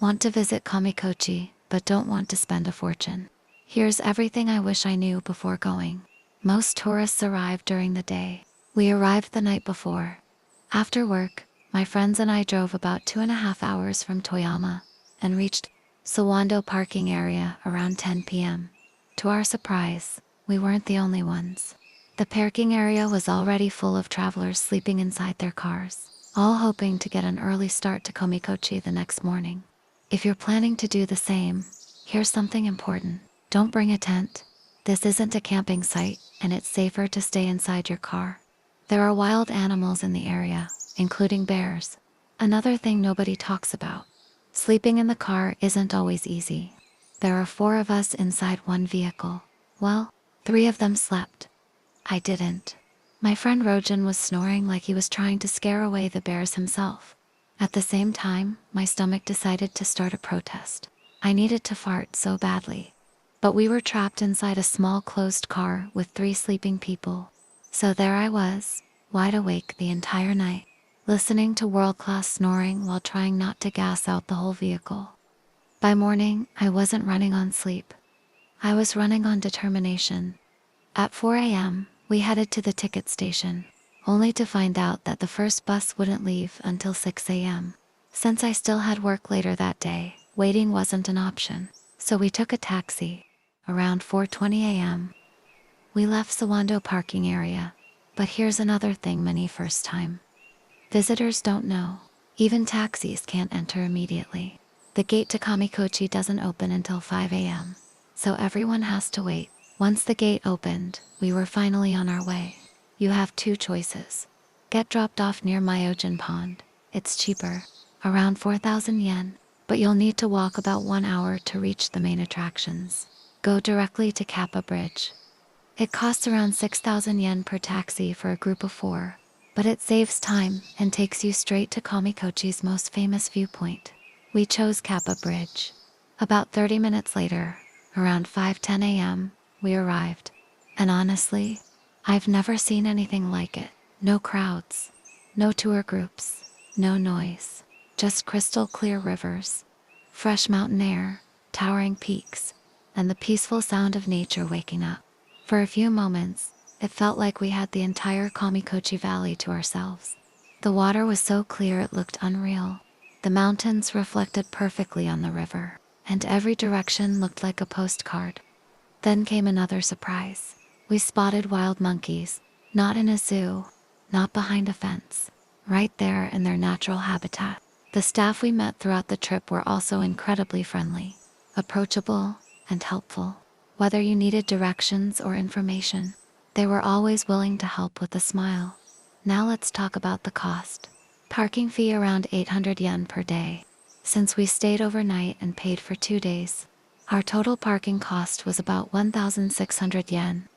Want to visit Kamikochi, but don't want to spend a fortune? Here's everything I wish I knew before going. Most tourists arrive during the day. We arrived the night before. After work, my friends and I drove about 2.5 hours from Toyama and reached Sawando parking area around 10 p.m. To our surprise, we weren't the only ones. The parking area was already full of travelers sleeping inside their cars, all hoping to get an early start to Komikochi the next morning. If you're planning to do the same, here's something important. Don't bring a tent. This isn't a camping site, and it's safer to stay inside your car. There are wild animals in the area, including bears. Another thing nobody talks about. Sleeping in the car isn't always easy. There are 4 of us inside one vehicle. Well, 3 of them slept. I didn't. My friend Rojan was snoring like he was trying to scare away the bears himself. At the same time, my stomach decided to start a protest. I needed to fart so badly. But we were trapped inside a small closed car with 3 sleeping people. So there I was, wide awake the entire night, listening to world-class snoring while trying not to gas out the whole vehicle. By morning, I wasn't running on sleep. I was running on determination. At 4 a.m., we headed to the ticket station, only to find out that the first bus wouldn't leave until 6 a.m. Since I still had work later that day, waiting wasn't an option, so we took a taxi. Around 4:20 a.m., we left Sawando parking area. But here's another thing many first-time visitors don't know. Even taxis can't enter immediately. The gate to Kamikochi doesn't open until 5 a.m., so everyone has to wait. Once the gate opened, we were finally on our way. You have 2 choices. Get dropped off near Myojin Pond. It's cheaper, around 4,000 yen, but you'll need to walk about 1 hour to reach the main attractions. Go directly to Kappa Bridge. It costs around 6,000 yen per taxi for a group of 4, but it saves time and takes you straight to Kamikochi's most famous viewpoint. We chose Kappa Bridge. About 30 minutes later, around 5:10 a.m., we arrived. And honestly, I've never seen anything like it. No crowds, no tour groups, no noise, just crystal clear rivers, fresh mountain air, towering peaks, and the peaceful sound of nature waking up. For a few moments, it felt like we had the entire Kamikochi Valley to ourselves. The water was so clear it looked unreal. The mountains reflected perfectly on the river, and every direction looked like a postcard. Then came another surprise. We spotted wild monkeys, not in a zoo, not behind a fence, right there in their natural habitat. The staff we met throughout the trip were also incredibly friendly, approachable, and helpful. Whether you needed directions or information, they were always willing to help with a smile. Now let's talk about the cost. Parking fee around 800 yen per day. Since we stayed overnight and paid for 2 days, our total parking cost was about 1,600 yen.